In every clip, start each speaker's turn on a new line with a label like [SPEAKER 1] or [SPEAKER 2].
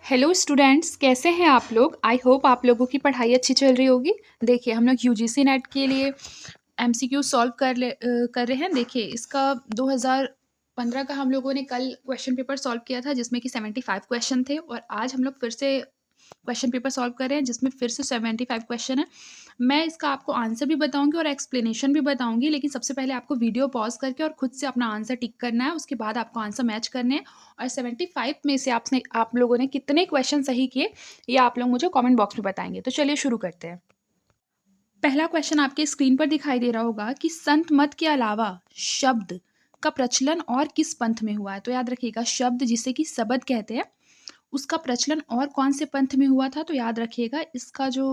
[SPEAKER 1] Hello students, कैसे हैं आप लोग? आई होप आप लोगों की पढ़ाई अच्छी चल रही होगी। देखिए, हम लोग यूजीसी नेट के लिए एमसीक्यू सॉल्व कर रहे हैं। देखिए, इसका 2015 का हम लोगों ने कल क्वेश्चन पेपर सॉल्व किया था, जिसमें कि 75 क्वेश्चन थे, और आज हम लोग फिर से क्वेश्चन पेपर सॉल्व कर रहे हैं, जिसमें फिर से 75 क्वेश्चन है। मैं इसका आपको आंसर भी बताऊंगी और एक्सप्लेनेशन भी बताऊंगी, लेकिन सबसे पहले आपको वीडियो पॉज करके और खुद से अपना आंसर टिक करना है। उसके बाद आपको आंसर मैच करने हैं, और 75 में से आप लोगों ने कितने क्वेश्चन सही किए, ये आप लोग मुझे कमेंट बॉक्स में बताएंगे। तो चलिए शुरू करते हैं। पहला क्वेश्चन आपके स्क्रीन पर दिखाई दे रहा होगा कि संत मत के अलावा शब्द का प्रचलन और किस पंथ में हुआ है। तो याद रखिएगा, शब्द जिसे कि शब्द कहते हैं, उसका प्रचलन और कौन से पंथ में हुआ था। तो याद रखिएगा, इसका जो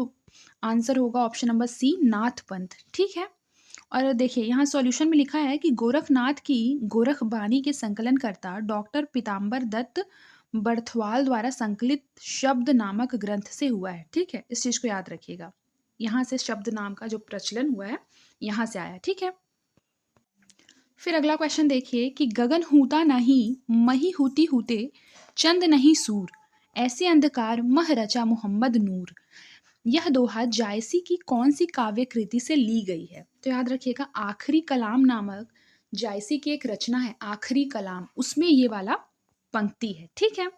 [SPEAKER 1] आंसर होगा ऑप्शन नंबर सी, नाथ पंथ। ठीक है। और देखिए, यहाँ सॉल्यूशन में लिखा है कि गोरखनाथ की गोरखबानी के संकलनकर्ता डॉक्टर पीताम्बर दत्त बर्थवाल द्वारा संकलित शब्द नामक ग्रंथ से हुआ है। ठीक है, इस चीज को याद रखिएगा। यहाँ से शब्द नाम का जो प्रचलन हुआ है, यहाँ से आया है। ठीक है। फिर अगला क्वेश्चन देखिए कि गगन हूता नहीं मही हूती हूते चंद नहीं सूर, ऐसे अंधकार मह रचा मोहम्मद नूर। यह दोहा जायसी की कौन सी काव्य कृति से ली गई है। तो याद रखिएगा, आखिरी कलाम नामक जायसी की एक रचना है, आखिरी कलाम, उसमें ये वाला पंक्ति है। ठीक है।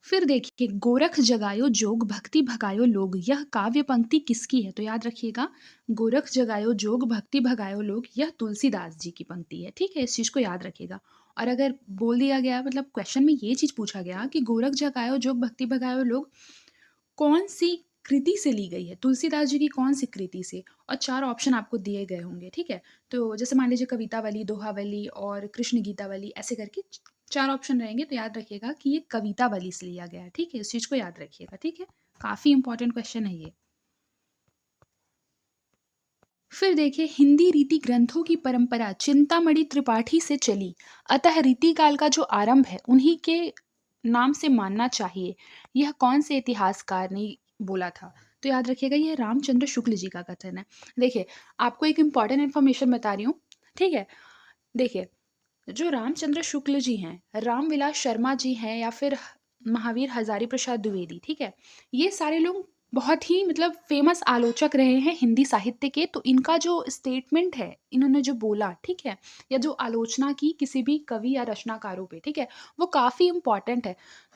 [SPEAKER 1] फिर देखिए, गोरख जगायो जोग भक्ति भगायो लोग, यह काव्य पंक्ति किसकी है। तो याद रखिएगा, गोरख जगायो जोग भक्ति भगायो लोग, यह तुलसीदास जी की पंक्ति है। ठीक है, इस चीज को याद रखिएगा। और अगर बोल दिया गया, मतलब क्वेश्चन में ये चीज पूछा गया कि गोरख जगायो जोग भक्ति भगायो लोग कौन सी कृति से ली गई है, तुलसीदास जी की कौन सी कृति से, और चार ऑप्शन आपको दिए गए होंगे। ठीक है। तो जैसे मान लीजिए कवितावली, दोहावली और कृष्ण गीतावली, ऐसे करके चार ऑप्शन रहेंगे। तो याद रखिएगा कि ये कवितावली से लिया गया है। ठीक है, इस चीज को याद रखिएगा। ठीक है, काफी इंपॉर्टेंट क्वेश्चन है ये। फिर देखिए, हिंदी रीति ग्रंथों की परंपरा चिंतामणि त्रिपाठी से चली, अतः रीति काल का जो आरंभ है उन्हीं के नाम से मानना चाहिए, यह कौन से इतिहासकार ने बोला था। तो याद रखिएगा, यह रामचंद्र शुक्ल जी का कथन है। देखिए, आपको एक इंपॉर्टेंट इन्फॉर्मेशन बता रही हूँ। ठीक है। देखिए, जो रामचंद्र शुक्ल जी हैं, रामविलास शर्मा जी हैं, या फिर महावीर हजारी प्रसाद द्विवेदी, ठीक है, ये सारे लोग बहुत ही मतलब फेमस आलोचक रहे हैं हिंदी साहित्य के। तो इनका जो स्टेटमेंट है, इन्होंने जो बोला, ठीक है, या जो आलोचना की किसी भी कवि या रचनाकारों पे, ठीक है, वो काफ़ी इंपॉर्टेंट है।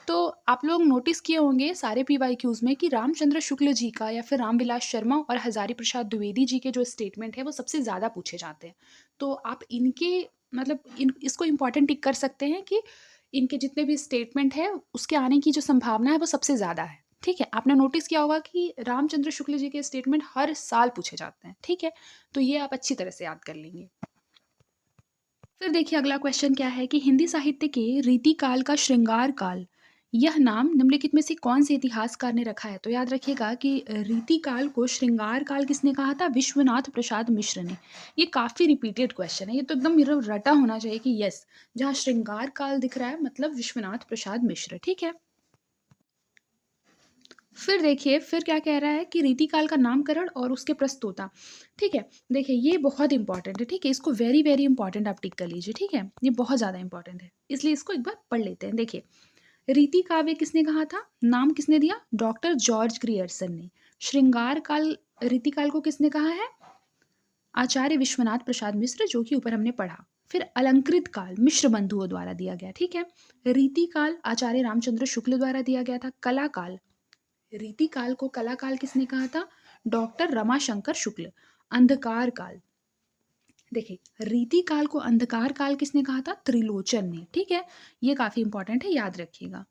[SPEAKER 1] तो आप लोग नोटिस किए होंगे सारे पीवाईक्यूज में कि रामचंद्र शुक्ल जी का या फिर रामविलास शर्मा और हजारी प्रसाद द्विवेदी जी के जो स्टेटमेंट है, वो सबसे ज़्यादा पूछे जाते हैं। तो आप इनके मतलब इसको इम्पोर्टेंट टिक कर सकते हैं कि इनके जितने भी स्टेटमेंट है, उसके आने की जो संभावना है वो सबसे ज़्यादा है। ठीक है, आपने नोटिस किया होगा कि रामचंद्र शुक्ल जी के स्टेटमेंट हर साल पूछे जाते हैं। ठीक है, तो ये आप अच्छी तरह से याद कर लेंगे। फिर देखिए, अगला क्वेश्चन क्या है कि हिंदी साहित्य के रीति काल का श्रृंगार काल, यह नाम निम्नलिखित में से कौन से इतिहासकार ने रखा है। तो याद रखिएगा कि रीति काल को श्रृंगार काल किसने कहा था, विश्वनाथ प्रसाद मिश्र ने। ये काफी रिपीटेड क्वेश्चन है, ये तो एकदम मेरा रटा होना चाहिए कि यस, जहाँ श्रृंगार काल दिख रहा है मतलब विश्वनाथ प्रसाद मिश्र। ठीक है। फिर देखिए, फिर क्या कह रहा है कि रीतिकाल का नामकरण और उसके प्रस्तोता। ठीक है। देखिए, ये बहुत इंपॉर्टेंट है। ठीक है, इसको वेरी वेरी इंपॉर्टेंट आप टिक कर लीजिए। ठीक है, ये बहुत ज़्यादा इंपॉर्टेंट है, इसलिए इसको एक बार पढ़ लेते हैं। देखिए, रीति काव्य किसने कहा था, नाम किसने दिया, डॉक्टर जॉर्ज ग्रियर्सन ने। श्रृंगार काल, रीतिकाल को किसने कहा है, आचार्य विश्वनाथ प्रसाद मिश्र, जो कि ऊपर हमने पढ़ा। फिर अलंकृत काल मिश्र बंधुओं द्वारा दिया गया। ठीक है। रीति काल आचार्य रामचंद्र शुक्ल द्वारा दिया गया था। कला काल, रीति काल को कला काल किसने कहा था, डॉक्टर रमाशंकर शुक्ल। अंधकार काल, देखिए रीति काल को अंधकार काल किसने कहा था, त्रिलोचन ने। ठीक है, ये काफी इंपॉर्टेंट है, याद रखिएगा।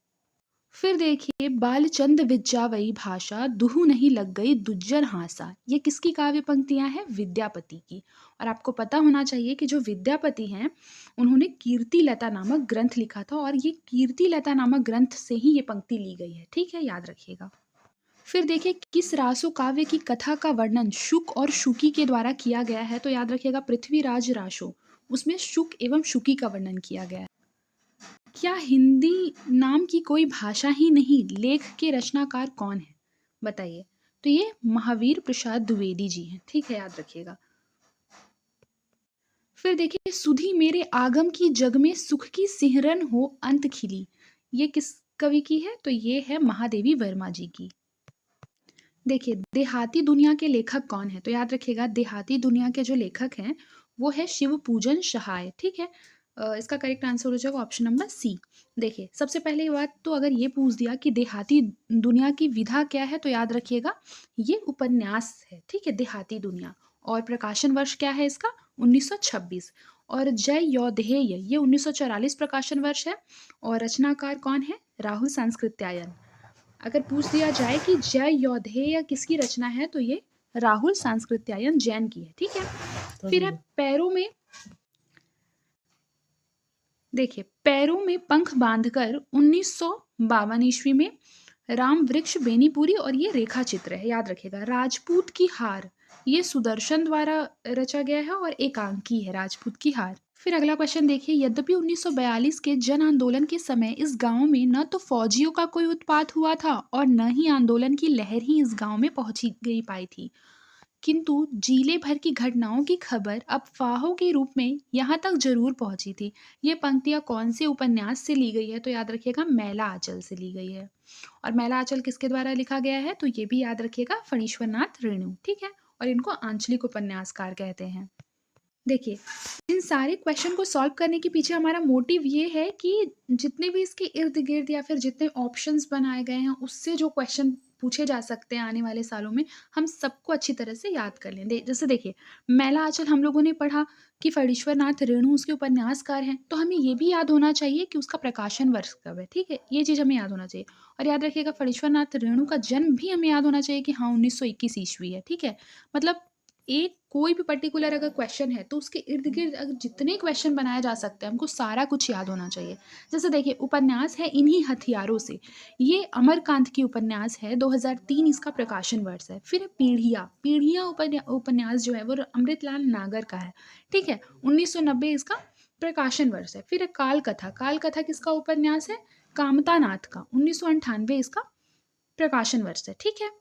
[SPEAKER 1] फिर देखिए, बालचंद विद्यावई भाषा दुहु नहीं लग गई दुज्जर हासा, ये किसकी काव्य पंक्तियां हैं, विद्यापति की। और आपको पता होना चाहिए कि जो विद्यापति हैं, उन्होंने कीर्ति लता नामक ग्रंथ लिखा था, और ये कीर्ति लता नामक ग्रंथ से ही ये पंक्ति ली गई है। ठीक है, याद रखिएगा। फिर देखिए, किस रासो काव्य की कथा का वर्णन शुक और शुकी के द्वारा किया गया है। तो याद रखिएगा, पृथ्वीराज रासो, उसमें शुक एवं शुकी का वर्णन किया गया है। क्या हिंदी नाम की कोई भाषा ही नहीं, लेख के रचनाकार कौन है, बताइए। तो ये महावीर प्रसाद द्विवेदी जी हैं। ठीक है, याद रखिएगा। फिर देखिए, सुधी मेरे आगम की जग में सुख की सिहरन हो अंत खिली, ये किस कवि की है? तो ये है महादेवी वर्मा जी की। देखिए, देहाती दुनिया के लेखक कौन हैं? तो याद रखिएगा, देहाती दुनिया के जो लेखक हैं, वो है शिवपूजन सहाय, ठीक है? इसका करेक्ट आंसर हो जाएगा ऑप्शन नंबर सी। देखिए, सबसे पहली बात तो अगर ये पूछ दिया कि देहाती दुनिया की विधा क्या है, तो याद रखिएगा, ये उपन्यास है, ठीक है? देहाती दुनिया। और प्रकाशन वर्ष क्या है इसका? 1926। और जय योधेय, ये 1944 प्रकाशन वर्ष है। और रचनाकार कौन है? राहुल सांस्कृत्यायन। अगर पूछ दिया जाए कि जय योधेय किसकी रचना है, तो ये राहुल सांस्कृत्यायन जैन की है, ठीक है? फिर है पैरों में, देखिए, पैरों में पंख बांधकर 1952 ईस्वी में राम वृक्ष बेनीपुरी, और ये रेखा चित्र है, याद रखिएगा। राजपूत की हार, ये सुदर्शन द्वारा रचा गया है और एकांकी है राजपूत की हार। फिर अगला क्वेश्चन देखिए, यद्यपि 1942 के जन आंदोलन के समय इस गांव में न तो फौजियों का कोई उत्पात हुआ था और न ही आंदोलन की लहर ही इस गांव में पहुंची गई पाई थी, किंतु जिले भर की घटनाओं की खबर अफवाहों के रूप में यहाँ तक जरूर पहुंची थी। ये पंक्तियाँ कौन से उपन्यास से ली गई है? तो याद रखिएगा, मैला आंचल से ली गई है। और मैला आंचल किसके द्वारा लिखा गया है? तो ये भी याद रखिएगा, फणीश्वर नाथ रेणु, ठीक है? और इनको आंचलिक उपन्यासकार कहते हैं। देखिए, इन सारे क्वेश्चन को सॉल्व करने के पीछे हमारा मोटिव ये है कि जितने भी इसके इर्द गिर्द या फिर जितने ऑप्शंस बनाए गए हैं, उससे जो क्वेश्चन पूछे जा सकते हैं आने वाले सालों में, हम सबको अच्छी तरह से याद कर लें। जैसे देखिए, मैला आंचल हम लोगों ने पढ़ा कि फणीश्वर नाथ रेणु उसके उपन्यासकार हैं, तो हमें ये भी याद होना चाहिए कि उसका प्रकाशन वर्ष कब है, ठीक है? ये चीज़ हमें याद होना चाहिए। और याद रखिएगा, फणीश्वर नाथ रेणु का जन्म भी हमें याद होना चाहिए कि हाँ, 1921 ईस्वी है, ठीक है? मतलब एक कोई भी पर्टिकुलर अगर क्वेश्चन है, तो उसके इर्द गिर्द अगर जितने क्वेश्चन बनाए जा सकते हैं, हमको सारा कुछ याद होना चाहिए। जैसे देखिए, उपन्यास है इन्हीं हथियारों से, ये अमरकांत की उपन्यास है, 2003 इसका प्रकाशन वर्ष है। फिर है पीढ़िया, पीढ़िया उपन्यास जो है वो अमृतलाल नागर का है, ठीक है? 1990 इसका प्रकाशन वर्ष है। फिर है काल कथा, काल कथा किसका उपन्यास है? कामता नाथ का, 1998 इसका प्रकाशन वर्ष है, ठीक है?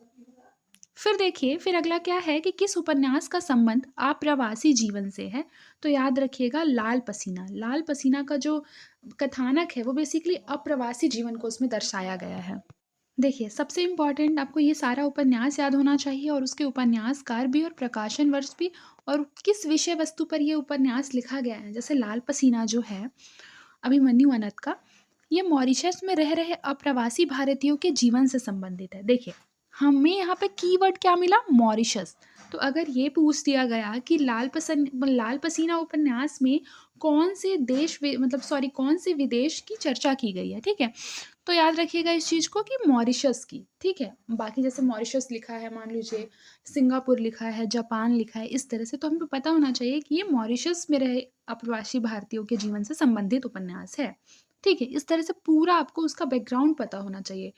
[SPEAKER 1] फिर देखिए, फिर अगला क्या है कि किस उपन्यास का संबंध आप्रवासी जीवन से है? तो याद रखिएगा, लाल पसीना। लाल पसीना का जो कथानक है वो बेसिकली अप्रवासी जीवन को उसमें दर्शाया गया है। देखिए, सबसे इम्पोर्टेंट आपको ये सारा उपन्यास याद होना चाहिए, और उसके उपन्यासकार भी और प्रकाशन वर्ष भी, और किस विषय वस्तु पर ये उपन्यास लिखा गया है। जैसे लाल पसीना जो है अभिमन्यु अनंत का, ये मॉरिशस में रह रहे अप्रवासी भारतीयों के जीवन से संबंधित है। देखिए, हमें यहाँ पे कीवर्ड क्या मिला? मॉरिशस। तो अगर ये पूछ दिया गया कि लाल पसीना उपन्यास में कौन से मतलब सॉरी, कौन से विदेश की चर्चा की गई है, ठीक है? तो याद रखिएगा इस चीज़ को कि मॉरिशस की, ठीक है? बाकी जैसे मॉरिशस लिखा है, मान लीजिए सिंगापुर लिखा है, जापान लिखा है, इस तरह से, तो हमें पता होना चाहिए कि ये मॉरिशस में रहे अप्रवासी भारतीयों के जीवन से संबंधित उपन्यास है, ठीक है? इस तरह से पूरा आपको उसका बैकग्राउंड पता होना चाहिए।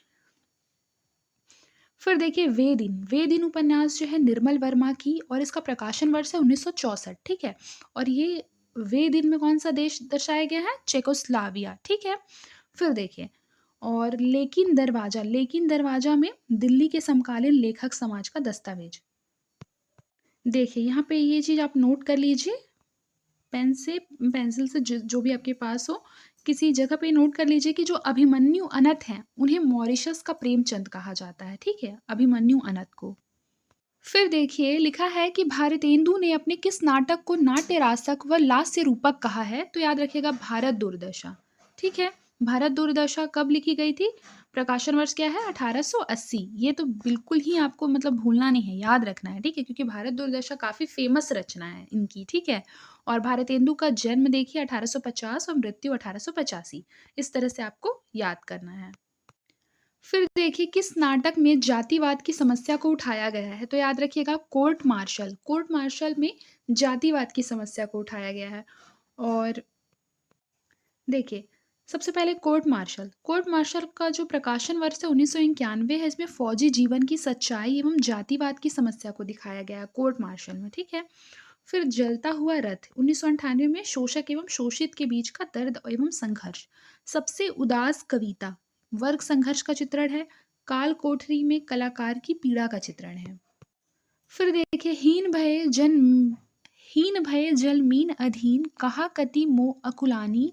[SPEAKER 1] फिर देखिए, वे दिन उपन्यास जो है निर्मल वर्मा की, और इसका प्रकाशन वर्ष है 1964, ठीक है? और ये वे दिन में कौन सा देश दर्शाया गया है? चेकोस्लाविया, ठीक है? फिर देखिए, और लेकिन दरवाजा में दिल्ली के समकालीन लेखक समाज का दस्तावेज। देखिए, यहाँ पे ये चीज़ आप नोट कर लीजिए, पेंसिल से जो भी आपके पास हो, किसी जगह पे नोट कर लीजिए कि जो अभिमन्यु अनंत हैं, उन्हें मॉरिशस का प्रेमचंद कहा जाता है, ठीक है? अभिमन्यु अनंत को। फिर देखिए, लिखा है कि भारतेंदु ने अपने किस नाटक को नाट्य रासक व लास्य रूपक कहा है? तो याद रखिएगा, भारत दुर्दशा, ठीक है? भारत दुर्दशा कब लिखी गई थी? प्रकाशन वर्ष क्या है? 1880। ये तो बिल्कुल ही आपको मतलब भूलना नहीं है, याद रखना है, ठीक है? क्योंकि भारत दुर्दशा काफ़ी फेमस रचना है इनकी, ठीक है? और भारतेंदु का जन्म देखिए 1850 और मृत्यु 1885। इस तरह से आपको याद करना है। फिर देखिए, किस नाटक में जातिवाद की समस्या को उठाया गया है? तो याद रखिएगा, कोर्ट मार्शल। कोर्ट मार्शल में जातिवाद की समस्या को उठाया गया है। और देखिए, सबसे पहले कोर्ट मार्शल का जो प्रकाशन वर्ष है 1991 है। इसमें फौजी जीवन की सच्चाई एवं जातिवाद की समस्या को दिखाया गया है कोर्ट मार्शल में, ठीक है? फिर जलता हुआ रथ 1998 में शोषक एवं शोषित के बीच का दर्द एवं संघर्ष। सबसे उदास कविता वर्ग संघर्ष का चित्रण है। काल कोठरी में कलाकार की पीड़ा का चित्रण है। फिर देखिए, हीन भय जल मीन अधीन, कहा कति मो अकुलानी,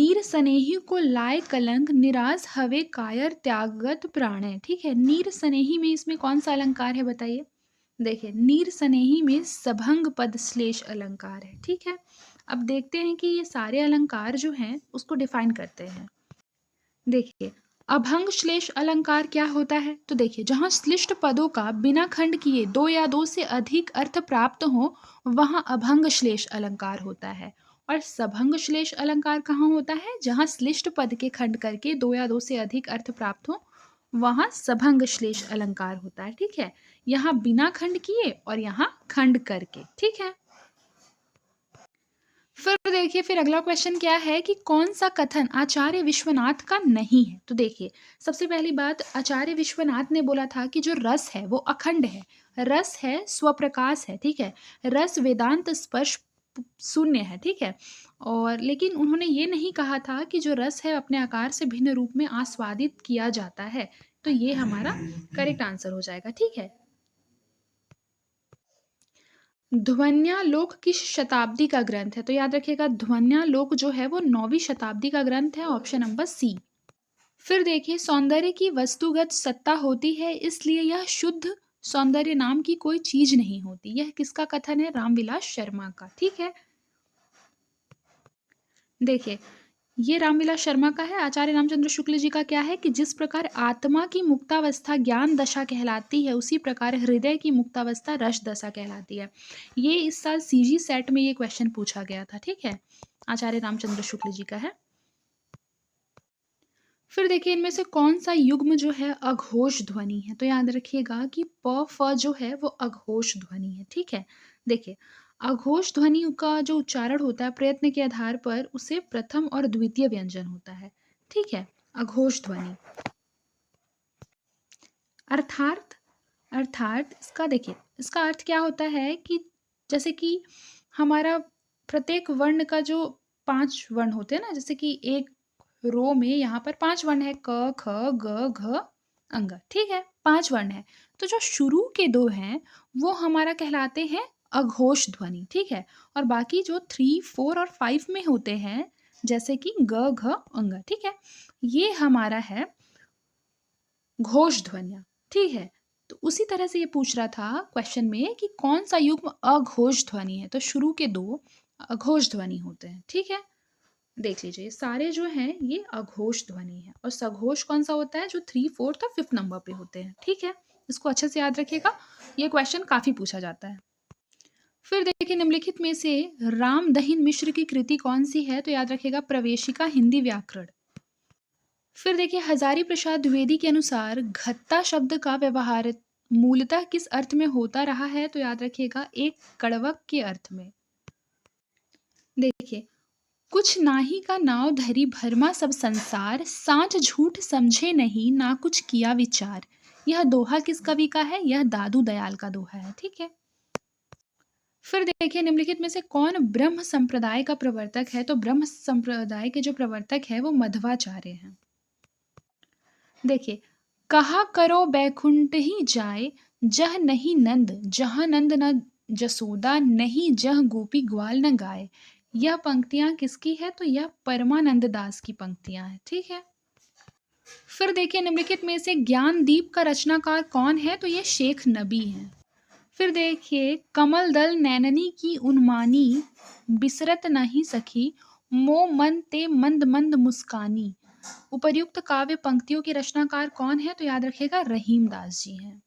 [SPEAKER 1] नीर स्नेही को लाए कलंक, निराश हवे कायर त्यागत प्राणय। ठीक है, नीर स्नेही में इसमें कौन सा अलंकार है बताइए। देखिए, नीर स्नेही में सभंग पद श्लेष अलंकार है। ठीक है, अब देखते हैं कि ये सारे अलंकार जो हैं उसको डिफाइन करते हैं। देखिए, अभंग श्लेष अलंकार क्या होता है, तो देखिए, जहां श्लिष्ट पदों का बिना खंड किए दो या दो से अधिक अर्थ प्राप्त हो वहां अभंग श्लेष अलंकार होता है। और सभंग श्लेष अलंकार कहाँ होता है, जहां श्लिष्ट पद के खंड करके दो या दो से अधिक अर्थ प्राप्त हो वहां सभंग श्लेष अलंकार होता है। ठीक है, यहाँ बिना खंड किए और यहाँ खंड करके। ठीक है, फिर देखिए, फिर अगला क्वेश्चन क्या है कि कौन सा कथन आचार्य विश्वनाथ का नहीं है। तो देखिए, सबसे पहली बात, आचार्य विश्वनाथ ने बोला था कि जो रस है वो अखंड है, रस है स्वप्रकाश है। ठीक है, रस वेदांत स्पर्श शून्य है। ठीक है, और लेकिन उन्होंने ये नहीं कहा था कि जो रस है अपने आकार से भिन्न रूप में आस्वादित किया जाता है। तो ये हमारा करेक्ट आंसर हो जाएगा। ठीक है, ध्वन्यालोक किस शताब्दी का ग्रंथ है, तो याद रखिएगा ध्वन्यालोक जो है वो 9वीं शताब्दी का ग्रंथ है, ऑप्शन नंबर सी। फिर देखिए, सौंदर्य की वस्तुगत सत्ता होती है इसलिए यह शुद्ध सौंदर्य नाम की कोई चीज नहीं होती। यह किसका कथन है, रामविलास शर्मा का। ठीक है, देखिए, ये रामविलास शर्मा का है। आचार्य रामचंद्र शुक्ल जी का क्या है कि जिस प्रकार आत्मा की मुक्तावस्था ज्ञान दशा कहलाती है उसी प्रकार हृदय की मुक्तावस्था रस दशा कहलाती है। ये इस साल सीजी सेट में ये क्वेश्चन पूछा गया था। ठीक है, आचार्य रामचंद्र शुक्ल जी का है। फिर देखिए, इनमें से कौन सा युग्म जो है अघोष ध्वनि है, तो याद रखिएगा कि प फ जो है वो अघोष ध्वनि है। ठीक है, देखिए, अघोष ध्वनि का जो उच्चारण होता है प्रयत्न के आधार पर उसे प्रथम और द्वितीय व्यंजन होता है। ठीक है, अघोष ध्वनि अर्थात अर्थात इसका देखिए, इसका अर्थ क्या होता है कि जैसे कि हमारा प्रत्येक वर्ण का जो 5 वर्ण होते हैं ना, जैसे कि एक रो में यहाँ पर 5 वर्ण है, क ख ग घ अंग। ठीक है, 5 वर्ण है, तो जो शुरू के 2 हैं वो हमारा कहलाते हैं अघोष ध्वनि। ठीक है, और बाकी जो 3 4 और 5 में होते हैं जैसे कि ग घ अंग। ठीक है, ये हमारा है घोष ध्वनियाँ। ठीक है, तो उसी तरह से ये पूछ रहा था क्वेश्चन में कि कौन सा युग्म अघोष ध्वनि है, तो शुरू के 2 अघोष ध्वनि होते हैं। ठीक है, देख लीजिए, सारे जो हैं ये अघोष ध्वनि है और सघोष कौन सा होता है, जो 3 4 और 5 नंबर पे होते हैं। ठीक है, इसको अच्छे से याद रखिएगा, ये क्वेश्चन काफी पूछा जाता है। फिर देखिए, निम्नलिखित में से राम दहिन मिश्र की कृति कौन सी है, तो याद रखिएगा प्रवेशिका हिंदी व्याकरण। फिर देखिए, हजारी प्रसाद द्विवेदी के अनुसार घत्ता शब्द का व्यवहार मूलतः किस अर्थ में होता रहा है, तो याद रखिएगा एक कड़वक के अर्थ में। देखिए, कुछ नाही का नाव धरी भरमा सब संसार, साँच झूठ समझे नहीं ना कुछ किया विचार। यह दोहा किस कवि का है, यह दादू दयाल का दोहा है। ठीक है, फिर देखिए, निम्नलिखित में से कौन ब्रह्म संप्रदाय का प्रवर्तक है, तो ब्रह्म संप्रदाय के जो प्रवर्तक है वो मध्वाचार्य हैं। देखिए, कहा करो बैकुंठ ही जाए, जह नहीं नंद जहाँ नंद न जसोदा, नहीं जह गोपी ग्वाल न गाए। यह पंक्तियां किसकी है, तो यह परमानंद दास की पंक्तियां हैं। ठीक है, फिर देखिए, निम्नलिखित में से ज्ञानदीप का रचनाकार कौन है, तो ये शेख नबी हैं। फिर देखिए, कमल दल नैननी की उन्मानी, बिसरत नहीं सखी, मो मन ते मंद मंद मुस्कानी। उपर्युक्त काव्य पंक्तियों के रचनाकार कौन है, तो याद रखिएगा रहीम दास जी हैं।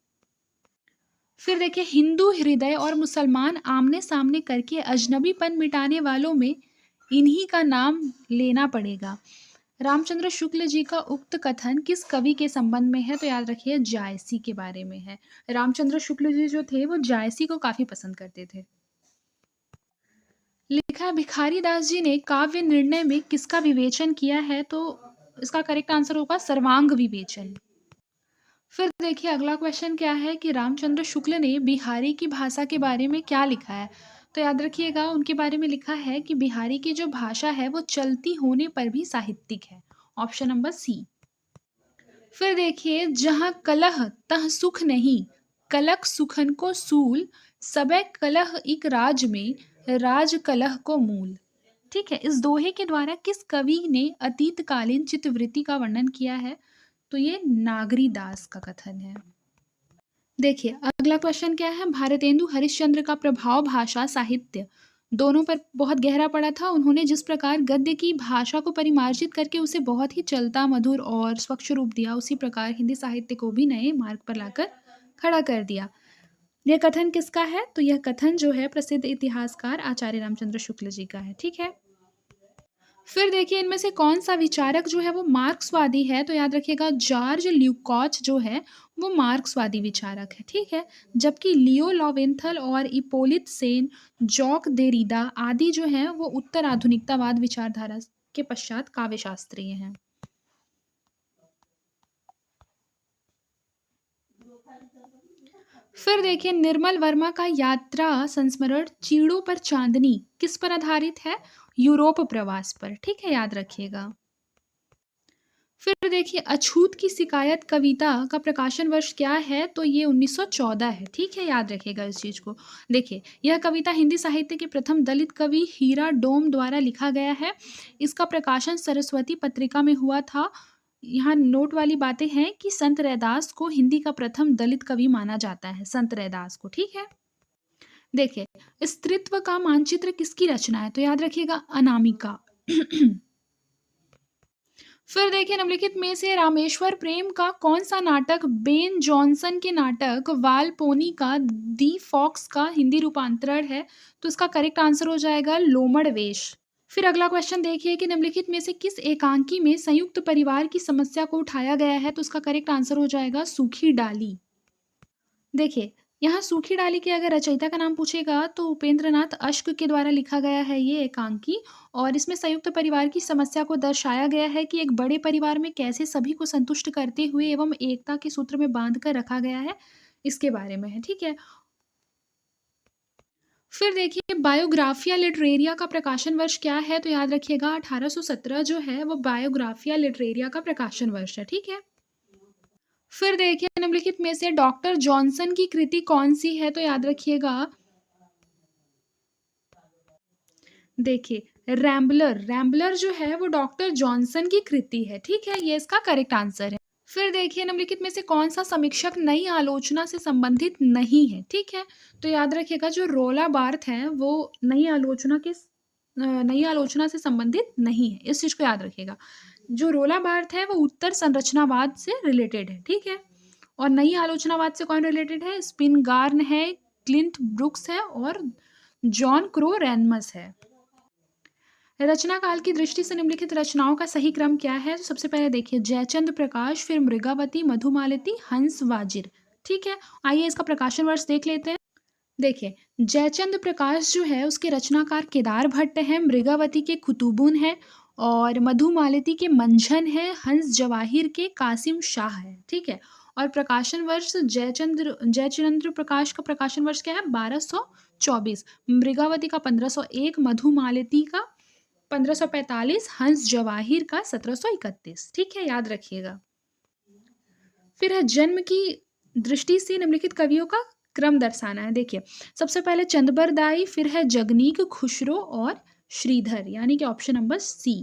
[SPEAKER 1] फिर देखिए, हिंदू हृदय और मुसलमान आमने सामने करके अजनबीपन मिटाने वालों में इन्हीं का नाम लेना पड़ेगा। रामचंद्र शुक्ल जी का उक्त कथन किस कवि के संबंध में है, तो याद रखिए जायसी के बारे में है। रामचंद्र शुक्ल जी जो थे वो जायसी को काफी पसंद करते थे। लिखा है, भिखारी दास जी ने काव्य निर्णय में किसका विवेचन किया है, तो इसका करेक्ट आंसर होगा सर्वांग विवेचन। फिर देखिए, अगला क्वेश्चन क्या है कि रामचंद्र शुक्ल ने बिहारी की भाषा के बारे में क्या लिखा है, तो याद रखिएगा उनके बारे में लिखा है कि बिहारी की जो भाषा है वो चलती होने पर भी साहित्यिक है, ऑप्शन नंबर सी। फिर देखिए, जहाँ कलह तह सुख नहीं, कलक सुखन को सूल, सबे कलह इक राज में, राज कलह को मूल। ठीक है, इस दोहे के द्वारा किस कवि ने अतीतकालीन चित्तवृत्ति का वर्णन किया है? तो ये नागरी दास का कथन है। देखिए, अगला क्वेश्चन क्या है? भारतेंदु हरिश्चंद्र का प्रभाव भाषा, साहित्य दोनों पर बहुत गहरा पड़ा था। उन्होंने जिस प्रकार गद्य की भाषा को परिमार्जित करके उसे बहुत ही चलता, मधुर और स्वच्छ रूप दिया, उसी प्रकार हिंदी साहित्य को भी नए मार्ग पर लाकर खड़ा कर दिया। यह कथन किसका है? तो यह कथन जो है प्रसिद्ध इतिहासकार आचार्य रामचंद्र शुक्ल जी का है। ठीक है। फिर देखिए इनमें से कौन-सा विचारक जो है वो मार्क्सवादी है? तो याद रखिएगा जॉर्ज ल्यूकाच जो है वो मार्क्सवादी विचारक है, ठीक है? जबकि लियो लॉवेंथल और इपोलित सेन, जॉक देरिडा आदि जो हैं वो उत्तर आधुनिकतावाद विचारधारा के पश्चात काव्यशास्त्रीय हैं। फिर देखिए निर्मल वर्मा का यात्रा संस्मरण चीड़ों पर चांदनी किस पर आधारित है? यूरोप प्रवास पर, ठीक है? याद रखिएगा। फिर देखिए अछूत की शिकायत कविता का प्रकाशन वर्ष क्या है? तो ये 1914 है, ठीक है? याद रखिएगा इस चीज़ को। देखिए यह कविता हिंदी साहित्य के प्रथम दलित कवि हीरा डोम द्वारा लिखा गया है। इसका प्रकाशन सरस्वती पत्रिका में हुआ था। यहाँ नोट वाली बातें हैं कि संत रैदास को हिंदी का प्रथम दलित कवि माना जाता है, संत रैदास को, ठीक है? देखिए स्त्रीत्व का मानचित्र किसकी रचना है? तो याद रखिएगा अनामिका। फिर देखिए निम्नलिखित में से रामेश्वर प्रेम का कौन सा नाटक बेन जॉनसन के नाटक वालपोनी का दी फॉक्स का हिंदी रूपांतरण है? तो इसका करेक्ट आंसर हो जाएगा लोमड़ वेश। फिर अगला क्वेश्चन देखिए कि निम्नलिखित में से किस एकांकी में संयुक्त परिवार की समस्या को उठाया गया है? तो इसका करेक्ट आंसर हो जाएगा सूखी डाली। देखिए यहाँ सूखी डाली के अगर रचयिता का नाम पूछेगा तो उपेंद्रनाथ अश्क के द्वारा लिखा गया है ये एकांकी। और इसमें संयुक्त परिवार की समस्या को दर्शाया गया है कि एक बड़े परिवार में कैसे सभी को संतुष्ट करते हुए एवं एकता के सूत्र में बांध कर रखा गया है, इसके बारे में है, ठीक है? फिर देखिए बायोग्राफिया लिटरेरिया का प्रकाशन वर्ष क्या है? तो याद रखिएगा 1817 जो है वो बायोग्राफिया लिटरेरिया का प्रकाशन वर्ष है, ठीक है? फिर देखिए निम्नलिखित में से डॉक्टर जॉनसन की कृति कौन-सी है? तो याद रखिएगा देखिए रैम्बलर, रैम्बलर जो है वो डॉक्टर जॉनसन की कृति है, ठीक है? ये इसका करेक्ट आंसर है। फिर देखिए निम्नलिखित में से कौन-सा समीक्षक नई आलोचना से संबंधित नहीं है, ठीक है? तो याद रखिएगा जो रोला बार्थ हैं वो नई आलोचना से संबंधित नहीं है, इस चीज़ को याद रखिएगा। जो रोला बार्थ है वो उत्तर संरचनावाद से रिलेटेड है, ठीक है? और नई आलोचनावाद से कौन रिलेटेड है? स्पिनगार्न है, क्लिंट ब्रुक्स है और जॉन क्रो रैनमस है। रचना काल की दृष्टि से निम्नलिखित रचनाओं का सही क्रम क्या है? तो सबसे पहले देखिए जयचंद प्रकाश, फिर मृगावती, मधुमालती, हंस वाजिर, ठीक है? आइए इसका प्रकाशन वर्ष देख लेते हैं। देखिए जयचंद प्रकाश जो है उसके रचनाकार केदार भट्ट हैं, मृगावती के कुतुबुन है और मधुमालती के मंझन है, हंस जवाहिर के कासिम शाह है, ठीक है? और प्रकाशन वर्ष जयचंद्र प्रकाश का प्रकाशन वर्ष क्या है? 1224, मृगावती का 1501, मधुमालती का 1545, हंस जवाहिर का 1731, ठीक है? याद रखिएगा। फिर है जन्म की दृष्टि से निम्नलिखित कवियों का क्रम दर्शाना है। देखिए सबसे पहले चंदबरदाई, फिर है जगनीक, खुसरो और श्रीधर, यानी कि ऑप्शन नंबर सी।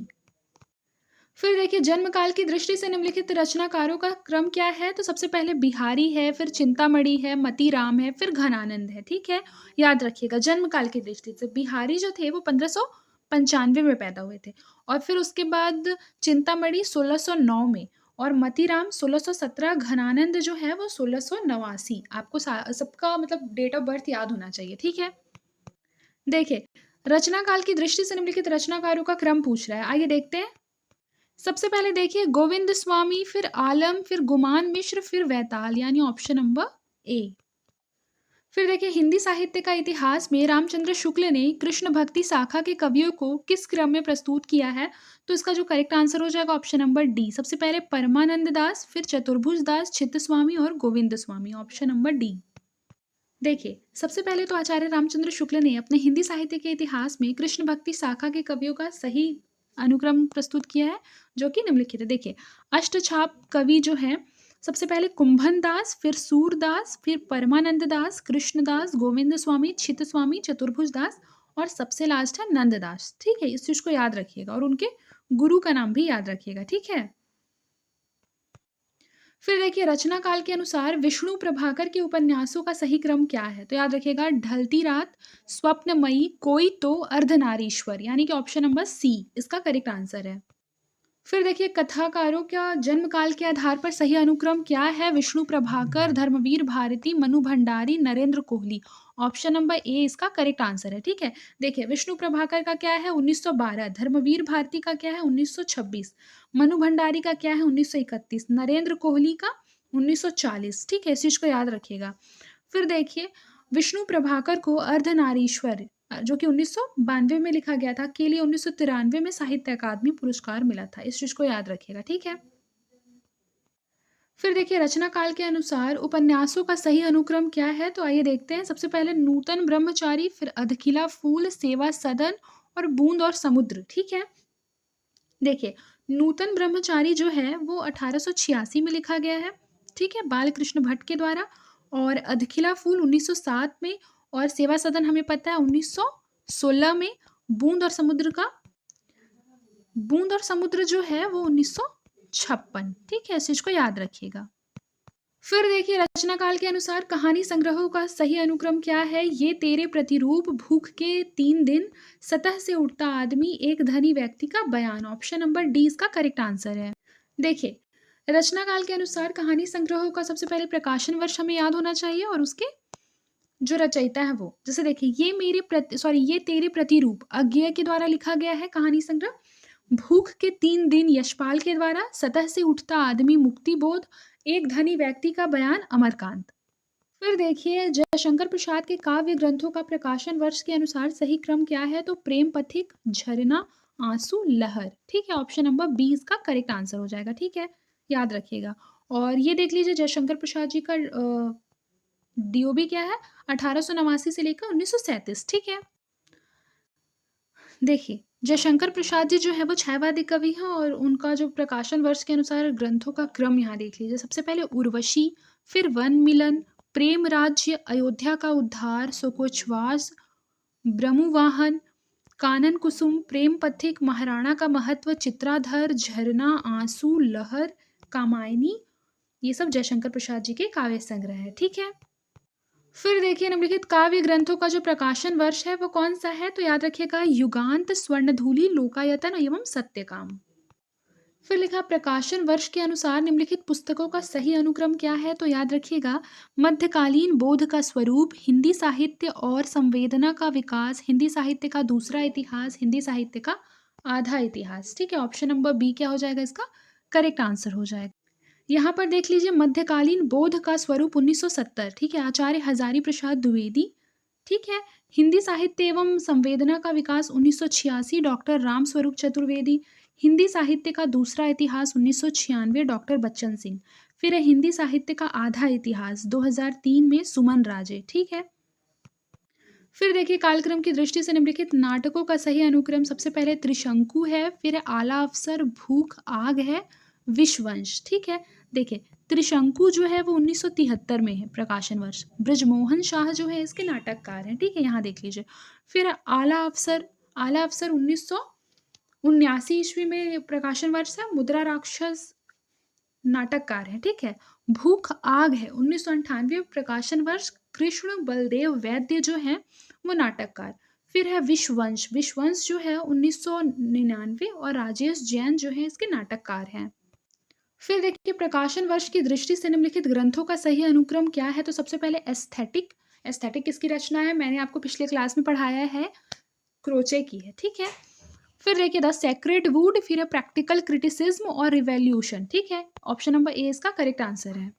[SPEAKER 1] फिर देखिए जन्म काल की दृष्टि से निम्नलिखित रचनाकारों का क्रम क्या है? तो सबसे पहले बिहारी है, फिर चिंतामणि है, मतीराम है, फिर घनानंद है, ठीक है? याद रखिएगा जन्म काल की दृष्टि से बिहारी जो थे वो 1595 में पैदा हुए थे और फिर उसके बाद चिंतामणि 1609 में और मतीराम 1617, घनानंद जो है वो 1689। आपको सबका मतलब डेट ऑफ बर्थ याद होना चाहिए, ठीक है? देखिए रचना काल की दृष्टि से निम्नलिखित रचनाकारों का क्रम पूछ रहा है, आइए देखते हैं। सबसे पहले देखिए गोविंद स्वामी, फिर आलम, फिर गुमान मिश्र, फिर वैताल, यानी ऑप्शन नंबर ए। फिर देखिए हिंदी साहित्य का इतिहास में रामचंद्र शुक्ल ने कृष्ण भक्ति शाखा के कवियों को किस क्रम में प्रस्तुत किया है? तो इसका जो करेक्ट आंसर हो जाएगा ऑप्शन नंबर डी। सबसे पहले परमानंद दास, फिर चतुर्भुज दास, चित्त स्वामी और गोविंद स्वामी, ऑप्शन नंबर डी। देखिए सबसे पहले तो आचार्य रामचंद्र शुक्ल ने अपने हिंदी साहित्य के इतिहास में कृष्ण भक्ति शाखा के कवियों का सही अनुक्रम प्रस्तुत किया है जो कि निम्नलिखित है। देखिए अष्टछाप कवि जो है सबसे पहले कुंभन दास, फिर सूरदास, फिर परमानंद दास, कृष्णदास, गोविंद स्वामी, चित्त स्वामी, चतुर्भुज दास और सबसे लास्ट है नंददास, ठीक है? इस चीज़ को याद रखिएगा और उनके गुरु का नाम भी याद रखिएगा, ठीक है? फिर देखिए रचना काल के अनुसार विष्णु प्रभाकर के उपन्यासों का सही क्रम क्या है? तो याद रखिएगा ढलती रात, स्वप्नमयी, कोई तो, अर्धनारीश्वर, यानी कि ऑप्शन नंबर सी इसका करेक्ट आंसर है। फिर देखिए कथाकारों का जन्म काल के आधार पर सही अनुक्रम क्या है? Vishnu Prabhakar, Dharamvir Bharati, Manu Bhandari, Narendra Kohli. Option number A इसका करेक्ट आंसर है, ठीक है? देखिए विष्णु प्रभाकर का क्या है 1912, धर्मवीर भारती का क्या है 1926, मनु भंडारी का क्या है 1931, नरेंद्र कोहली का 1940, ठीक है? इस चीज़ को याद रखिएगा। फिर देखिए विष्णु प्रभाकर को अर्धनारीश्वर जो कि 1992 में लिखा गया था, के लिए 1993 में साहित्य अकादमी पुरस्कार मिला था। इस चीज़ को याद रखिएगा, ठीक है? फिर देखिए रचना काल के अनुसार उपन्यासों का सही अनुक्रम क्या है? तो आइए देखते हैं। सबसे पहले नूतन ब्रह्मचारी, फिर अधखिला फूल, सेवा सदन और बूंद और समुद्र, ठीक है? देखिए, नूतन ब्रह्मचारी जो है वो 1886 में लिखा गया है, ठीक है? बालकृष्ण भट्ट के द्वारा। और अधखिला फूल 1907 में और सेवा सदन हमें पता है 1916 में। बूंद और समुद्र का बूंद और समुद्र जो है वो 1956, ठीक है? इस चीज़ को याद रखिएगा। फिर देखिए रचना काल के अनुसार कहानी संग्रहों का सही अनुक्रम क्या है? ये तेरे प्रतिरूप, भूख के 3 दिन, सतह से उठता आदमी, एक धनी व्यक्ति का बयान। ऑप्शन नंबर डी इसका करेक्ट आंसर है। देखिए रचना काल के अनुसार कहानी संग्रहों का सबसे पहले प्रकाशन वर्ष हमें याद होना चाहिए और उसके जो रचयिता है वो। जैसे देखिए ये तेरे प्रतिरूप अज्ञेय के द्वारा लिखा गया है कहानी संग्रह। भूख के 3 दिन यशपाल के द्वारा, सतह से उठता आदमी मुक्तिबोध, एक धनी व्यक्ति का बयान अमरकांत। फिर देखिए जयशंकर प्रसाद के काव्य ग्रंथों का प्रकाशन वर्ष के अनुसार सही क्रम क्या है? तो प्रेम पथिक, झरना, आंसू, लहर, ठीक है? ऑप्शन नंबर बी इसका करेक्ट आंसर हो जाएगा, ठीक है? याद रखिएगा। और ये देख लीजिए जयशंकर प्रसाद जी का डीओबी क्या है 1889 से लेकर 1937, ठीक है? देखिए जयशंकर प्रसाद जी जो है वो छायावादी कवि हैं और उनका जो प्रकाशन वर्ष के अनुसार ग्रंथों का क्रम यहाँ देख लीजिए। सबसे पहले उर्वशी, फिर वन मिलन, प्रेम राज्य, अयोध्या का उद्धार, सुकोच्छ्वास, ब्रह्मवाहन, कानन कुसुम, प्रेम पथिक, महाराणा का महत्व, चित्राधर, झरना, आंसू, लहर, कामायनी। ये सब जयशंकर प्रसाद जी के काव्य संग्रह है, ठीक है? फिर देखिए निम्नलिखित काव्य ग्रंथों का जो प्रकाशन वर्ष है वो कौन सा है? तो याद रखिएगा युगांत, स्वर्णधूलि, लोकायतन एवं सत्यकाम। फिर लिखा प्रकाशन वर्ष के अनुसार निम्नलिखित पुस्तकों का सही अनुक्रम क्या है? तो याद रखिएगा मध्यकालीन बोध का स्वरूप, हिंदी साहित्य और संवेदना का विकास, हिंदी साहित्य का दूसरा इतिहास, हिंदी साहित्य का आधा इतिहास, ठीक है? ऑप्शन नंबर बी क्या हो जाएगा इसका करेक्ट आंसर हो जाएगा। यहाँ पर देख लीजिए मध्यकालीन बोध का स्वरूप 1970, ठीक है? आचार्य हजारी प्रसाद द्विवेदी, ठीक है? हिंदी साहित्य एवं संवेदना का विकास 1986 डॉक्टर राम स्वरूप चतुर्वेदी। हिंदी साहित्य का दूसरा इतिहास 1996 डॉक्टर बच्चन सिंह। फिर है हिंदी साहित्य का आधा इतिहास 2003 में सुमन राजे, ठीक है? फिर देखिए कालक्रम की दृष्टि से निम्नलिखित नाटकों का सही अनुक्रम सबसे पहले त्रिशंकु है, फिर है आला अफसर, भूख, आग है, विश्ववंश, ठीक है? देखिए त्रिशंकु जो है वो 1973 में है प्रकाशन वर्ष। ब्रजमोहन शाह जो है इसके नाटककार हैं, ठीक है? यहाँ देख लीजिए। फिर आला अफसर 1979 ईस्वी में प्रकाशन वर्ष है। मुद्रा राक्षस नाटककार है, ठीक है? भूख आग है 1998 प्रकाशन वर्ष। कृष्ण बलदेव वैद्य जो है वो नाटककार। फिर है विश्ववंश, विश्ववंश जो है 1999 और राजेश जैन जो है इसके नाटककार हैं। फिर देखिए प्रकाशन वर्ष की दृष्टि से निम्नलिखित ग्रंथों का सही अनुक्रम क्या है? तो सबसे पहले एस्थेटिक, एस्थेटिक किसकी रचना है? मैंने आपको पिछले क्लास में पढ़ाया है, क्रोचे की है, ठीक है? फिर देखिए द सेक्रेड वुड, फिर है प्रैक्टिकल क्रिटिसिज्म और रिवॉल्यूशन, ठीक है? ऑप्शन नंबर ए इसका करेक्ट आंसर है।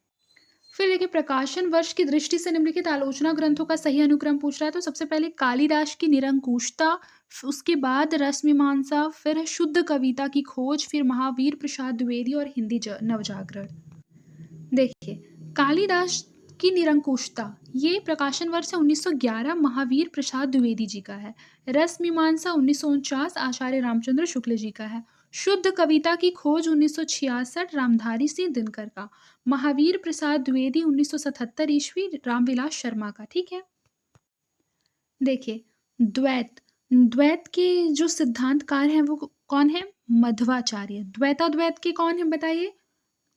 [SPEAKER 1] फिर देखिए प्रकाशन वर्ष की दृष्टि से निम्नलिखित आलोचना ग्रंथों का सही अनुक्रम पूछ रहा है। तो सबसे पहले कालिदास की निरंकुशता, उसके बाद रसमीमांसा, फिर है शुद्ध कविता की खोज, फिर महावीर प्रसाद द्विवेदी और हिंदी नवजागरण। देखिए कालिदास की निरंकुशता ये प्रकाशन वर्ष है 1911 महावीर प्रसाद द्विवेदी जी का है। रस मीमांसा 1949 आचार्य रामचंद्र शुक्ल जी का है। शुद्ध कविता की खोज 1966 रामधारी सिंह दिनकर का। महावीर प्रसाद द्विवेदी 1977 ईस्वी रामविलास शर्मा का, ठीक है? देखिए द्वैत, द्वैत के जो सिद्धांतकार हैं वो कौन है? मध्वाचार्य। द्वैताद्वैत के कौन है बताइए?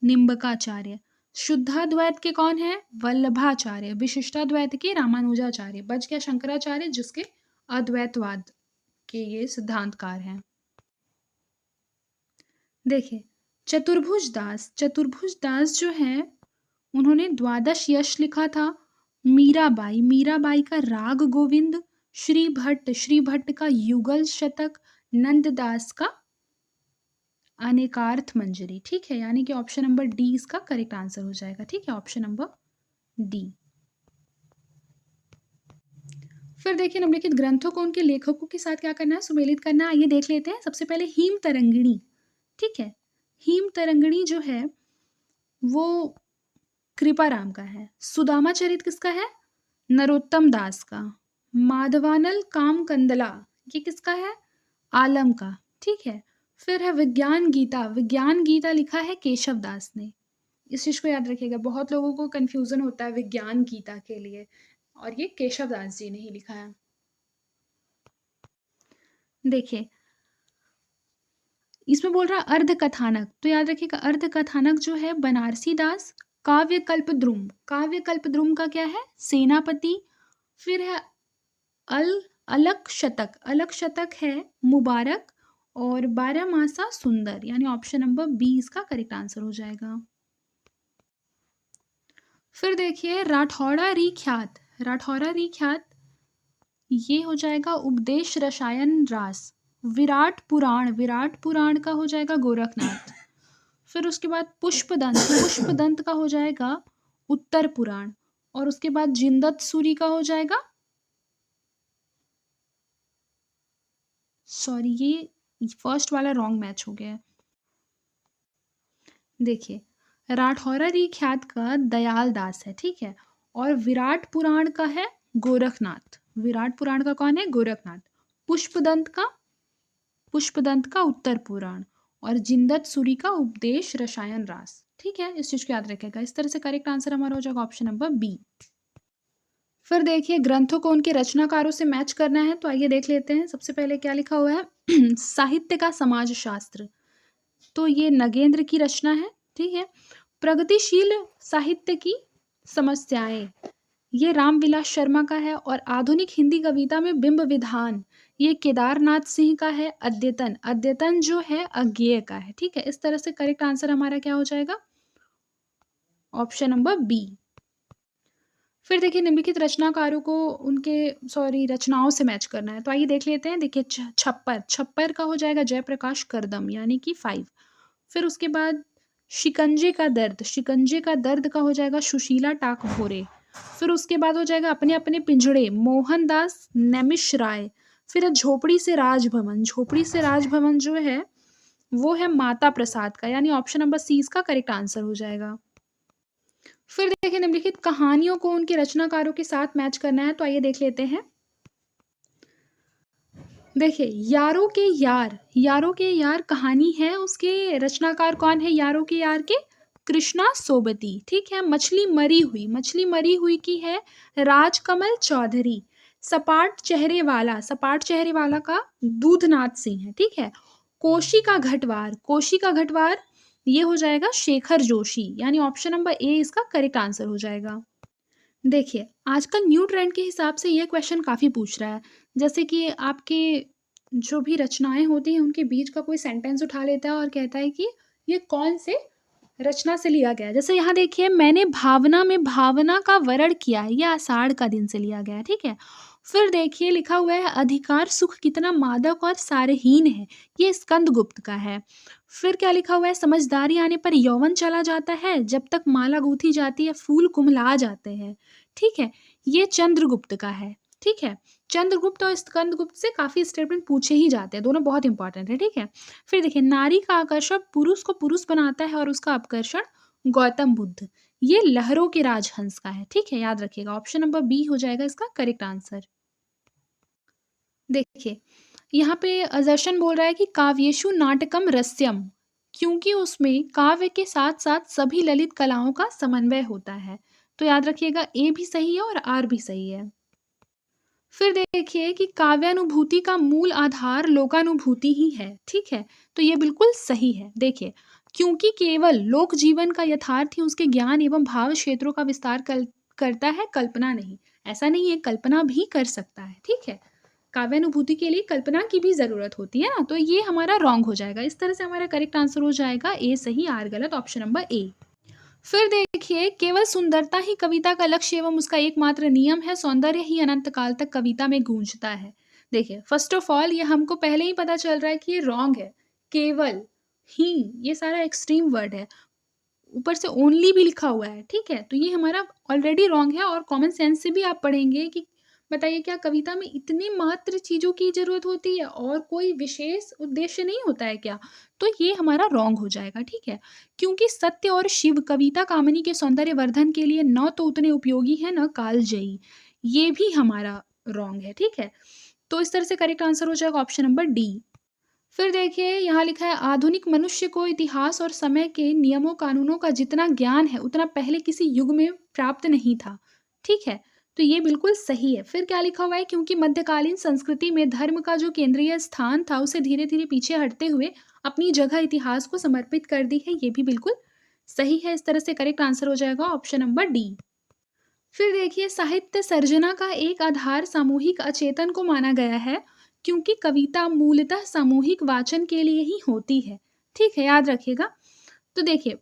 [SPEAKER 1] निम्बकाचार्य। शुद्धाद्वैत के कौन है? वल्लभाचार्य। विशिष्टाद्वैत के रामानुजाचार्य। बच गया शंकराचार्य जिसके अद्वैतवाद के ये सिद्धांतकार हैं। देखिए चतुर्भुज दास जो है उन्होंने द्वादश यश लिखा था। मीराबाई का राग गोविंद, श्री भट्ट का युगल शतक, नंददास का अनेकार्थ मंजरी। ठीक है, यानी कि ऑप्शन नंबर डी इसका करेक्ट आंसर हो जाएगा। ठीक है, ऑप्शन नंबर डी। फिर देखिए निम्नलिखित ग्रंथों को उनके लेखकों के साथ क्या करना है? सुमेलित करना है। आइए देख लेते हैं। सबसे पहले हीम तरंगिणी। ठीक है, हीम तरंगिणी जो है वो कृपाराम का है। सुदामा चरित किसका है? नरोत्तम दास का। माधवानल काम कंदला ये किसका है? आलम का। ठीक है, फिर है विज्ञान गीता लिखा है केशव दास ने। इस चीज को याद रखिएगा, बहुत लोगों को कंफ्यूजन होता है विज्ञान गीता के लिए, और ये केशव दास जी ने ही लिखा है। देखिए इसमें बोल रहा है अर्ध कथानक, तो याद रखिएगा अर्ध कथानक जो है बनारसी दास। काव्य कल्पद्रुम का क्या है? सेनापति। फिर है अलक शतक है मुबारक, और 12 मासा सुंदर, यानी ऑप्शन नंबर बी इसका करेक्ट आंसर हो जाएगा। फिर देखिए राठौड़ा ख्यात ये हो जाएगा उपदेश रसायन रास। विराट पुराण का हो जाएगा गोरखनाथ। फिर उसके बाद पुष्पदंत का हो जाएगा उत्तर पुराण, और उसके बाद जिंदत सूरी का हो जाएगा, सॉरी ये फर्स्ट वाला रॉन्ग मैच हो गया। देखिए राठौरा ख्यात का दयाल दास है। ठीक है, और विराट पुराण का है गोरखनाथ। विराट पुराण का कौन है? गोरखनाथ। पुष्पदंत का उत्तर पुराण, और जिंदत सूरी का उपदेश रसायन रास। ठीक है, इस चीज को याद रखेगा। इस तरह से करेक्ट आंसर हमारा हो जाएगा ऑप्शन नंबर बी। फिर देखिए ग्रंथों को उनके रचनाकारों से मैच करना है, तो आइए देख लेते हैं। सबसे पहले क्या लिखा हुआ है? साहित्य का समाजशास्त्र, तो ये नगेंद्र की रचना है। ठीक है, प्रगतिशील साहित्य की समस्याएं, ये रामविलास शर्मा का है। और आधुनिक हिंदी कविता में बिंब विधान, ये केदारनाथ सिंह का है। अद्यतन जो है अज्ञेय का है। ठीक है, इस तरह से करेक्ट आंसर हमारा क्या हो जाएगा? Option number B. फिर देखिए निम्नलिखित रचनाकारों को उनके रचनाओं से मैच करना है, तो आइए देख लेते हैं। देखिए छप्पर का हो जाएगा जयप्रकाश करदम, यानी कि 5। फिर उसके बाद शिकंजे का दर्द का हो जाएगा सुशीला टाकभोरे। फिर उसके बाद हो जाएगा अपने अपने पिंजड़े, मोहनदास नैमिष राय। फिर है झोपड़ी से राजभवन जो है वो है माता प्रसाद का, यानी ऑप्शन नंबर सी इसका करेक्ट आंसर हो जाएगा। फिर देखिए निम्नलिखित कहानियों को उनके रचनाकारों के साथ मैच करना है, तो आइए देख लेते हैं। देखिए यारों के यार कहानी है, उसके रचनाकार कौन है? यारों के यार के कृष्णा सोबती। ठीक है, मछली मरी हुई की है राजकमल चौधरी। सपाट चेहरे वाला का दूधनाथ सिंह है। ठीक है, कोशी का घटवार ये हो जाएगा शेखर जोशी, यानी ऑप्शन नंबर ए इसका करेक्ट आंसर हो जाएगा। देखिए आजकल न्यू ट्रेंड के हिसाब से ये क्वेश्चन काफ़ी पूछ रहा है, जैसे कि आपके जो भी रचनाएं होती हैं उनके बीच का कोई सेंटेंस उठा लेता है और कहता है कि ये कौन से रचना से लिया गया है। जैसे यहाँ देखिए मैंने भावना में भावना का वरण किया है, ये आषाढ़ का दिन से लिया गया है। ठीक है, फिर देखिए लिखा हुआ है अधिकार सुख कितना मादक और सारहीन है, ये स्कंदगुप्त का है। फिर क्या लिखा हुआ है? समझदारी आने पर यौवन चला जाता है, जब तक माला गूंथी जाती है फूल कुम्हला जाते हैं। ठीक है, ये चंद्रगुप्त का है। ठीक है, चंद्रगुप्त और स्कंदगुप्त से काफी स्टेटमेंट पूछे ही जाते हैं, दोनों बहुत इंपॉर्टेंट है। ठीक है, फिर देखिए नारी का आकर्षण पुरुष को पुरुष बनाता है और उसका अपकर्षण गौतम बुद्ध, ये लहरों के राजहंस का है। ठीक है, याद रखिएगा ऑप्शन नंबर बी हो जाएगा इसका करेक्ट आंसर। देखिए यहाँ पे अजर्शन बोल रहा है कि काव्येषु नाटकम रस्यम, क्योंकि उसमें काव्य के साथ साथ सभी ललित कलाओं का समन्वय होता है। तो याद रखिएगा ए भी सही है और आर भी सही है। फिर देखिए कि काव्यानुभूति का मूल आधार लोकानुभूति ही है, ठीक है? तो ये बिल्कुल सही है। देखिए, क्योंकि केवल लोक जीवन का यथार्थ ही उसके ज्ञान एवं भाव क्षेत्रों का विस्तार करता है, कल्पना नहीं। ऐसा नहीं है, कल्पना भी कर सकता है, ठीक है? काव्यानुभूति के लिए कल्पना की भी ज़रूरत होती है ना, तो ये हमारा रॉन्ग हो जाएगा। इस तरह से हमारा करेक्ट आंसर हो जाएगा ए सही, आर गलत, ऑप्शन नंबर ए। फिर देखिए, केवल सुंदरता ही कविता का लक्ष्य एवं उसका एकमात्र नियम है, सौंदर्य ही अनंत काल तक कविता में गूंजता है। देखिए, फर्स्ट ऑफ ऑल ये हमको पहले ही पता चल रहा है कि ये रॉन्ग है। केवल ही, ये सारा एक्सट्रीम वर्ड है, ऊपर से ओनली भी लिखा हुआ है, ठीक है? तो ये हमारा ऑलरेडी रॉन्ग है। और कॉमन सेंस से भी आप पढ़ेंगे कि बताइए, क्या कविता में इतनी मात्र चीज़ों की ज़रूरत होती है और कोई विशेष उद्देश्य नहीं होता है क्या? तो ये हमारा रॉन्ग हो जाएगा, ठीक है? क्योंकि सत्य और शिव कविता कामिनी के सौंदर्य वर्धन के लिए न तो उतने उपयोगी हैं, न कालजयी। ये भी हमारा रॉन्ग है, ठीक है? तो इस तरह से करेक्ट आंसर हो जाएगा ऑप्शन नंबर डी। फिर देखिए, यहाँ लिखा है आधुनिक मनुष्य को इतिहास और समय के नियमों कानूनों का जितना ज्ञान है उतना पहले किसी युग में प्राप्त नहीं था, ठीक है? तो ये बिल्कुल सही है। फिर क्या लिखा हुआ है, क्योंकि मध्यकालीन संस्कृति में धर्म का जो केंद्रीय स्थान था उसे धीरे धीरे पीछे हटते हुए अपनी जगह इतिहास को समर्पित कर दी है। ये भी बिल्कुल सही है। इस तरह से करेक्ट आंसर हो जाएगा ऑप्शन नंबर डी। फिर देखिए, साहित्य सर्जना का एक आधार सामूहिक अचेतन को माना गया है, क्योंकि कविता मूलतः सामूहिक वाचन के लिए ही होती है, ठीक है? याद रखिएगा। तो देखिए,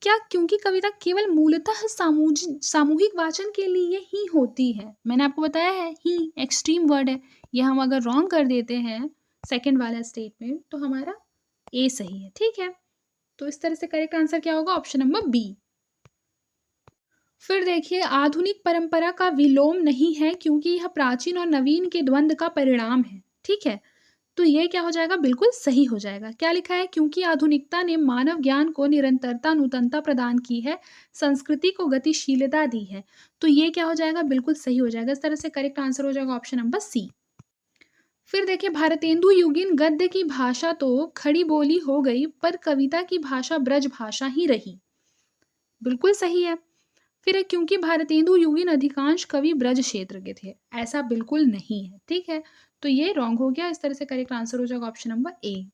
[SPEAKER 1] क्या क्योंकि कविता केवल मूलतः सामूहिक वाचन के लिए ही होती है? मैंने आपको बताया है, ही एक्सट्रीम वर्ड है। ये हम अगर रॉन्ग कर देते हैं सेकंड वाला स्टेटमेंट, तो हमारा ए सही है, ठीक है? तो इस तरह से करेक्ट आंसर क्या होगा, ऑप्शन नंबर बी। फिर देखिए, आधुनिक परंपरा का विलोम नहीं है, क्योंकि यह प्राचीन और नवीन के द्वंद्व का परिणाम है, ठीक है? तो ये क्या हो जाएगा, बिल्कुल सही हो जाएगा। क्या लिखा है, क्योंकि आधुनिकता ने मानव ज्ञान को निरंतरता नूतनता प्रदान की है, संस्कृति को गतिशीलता दी है। तो ये क्या हो जाएगा, बिल्कुल सही हो जाएगा। इस तरह से करेक्ट आंसर हो जाएगा ऑप्शन नंबर सी। फिर देखिए, भारतेंदु युगीन गद्य की भाषा तो खड़ी बोली हो गई, पर कविता की भाषा ब्रज भाषा ही रही। बिल्कुल सही है। फिर है, क्योंकि भारतेंदु युगीन अधिकांश कवि ब्रज क्षेत्र के थे। ऐसा बिल्कुल नहीं है, ठीक है? तो ये रॉन्ग हो गया। इस तरह से करेक्ट आंसर हो जाएगा ऑप्शन नंबर ए।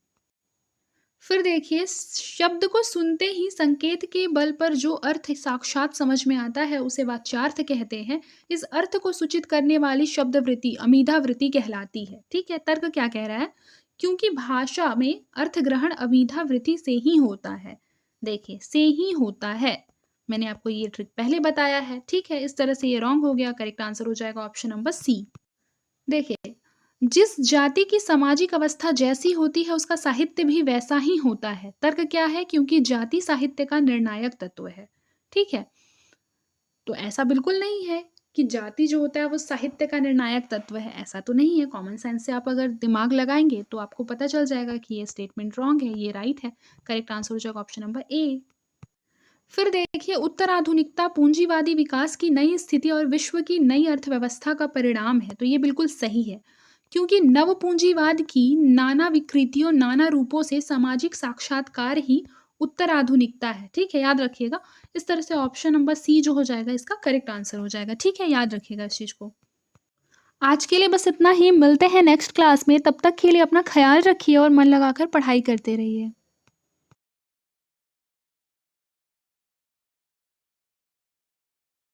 [SPEAKER 1] फिर देखिए, शब्द को सुनते ही संकेत के बल पर जो अर्थ साक्षात समझ में आता है उसे वाच्यार्थ कहते हैं। इस अर्थ को सूचित करने वाली शब्द वृत्ति अमीधा वृत्ति कहलाती है, ठीक है? तर्क क्या कह रहा है, क्योंकि भाषा में अर्थ ग्रहण अमीधा वृत्ति से ही होता है। देखिए, से ही होता है, मैंने आपको ये ट्रिक पहले बताया है, ठीक है? इस तरह से ये रॉन्ग हो गया। करेक्ट आंसर हो जाएगा ऑप्शन नंबर सी। देखिए, जिस जाति की सामाजिक अवस्था जैसी होती है उसका साहित्य भी वैसा ही होता है। तर्क क्या है, क्योंकि जाति साहित्य का निर्णायक तत्व है, ठीक है? तो ऐसा बिल्कुल नहीं है कि जाति जो होता है वो साहित्य का निर्णायक तत्व है, ऐसा तो नहीं है। कॉमन सेंस से आप अगर दिमाग लगाएंगे तो आपको पता चल जाएगा कि ये स्टेटमेंट रॉन्ग है, ये राइट है। करेक्ट आंसर हो जाएगा ऑप्शन नंबर ए। फिर देखिए, उत्तराधुनिकता पूंजीवादी विकास की नई स्थिति और विश्व की नई अर्थव्यवस्था का परिणाम है। तो ये बिल्कुल सही है, क्योंकि नव पूंजीवाद की नाना विकृतियों नाना रूपों से सामाजिक साक्षात्कार ही उत्तराधुनिकता है, ठीक है? याद रखिएगा। इस तरह से ऑप्शन नंबर सी जो हो जाएगा इसका करेक्ट आंसर हो जाएगा, ठीक है? याद रखिएगा इस चीज़ को। आज के लिए बस इतना ही, मिलते हैं नेक्स्ट क्लास में। तब तक के लिए अपना ख्याल रखिए और मन लगाकर पढ़ाई करते रहिए।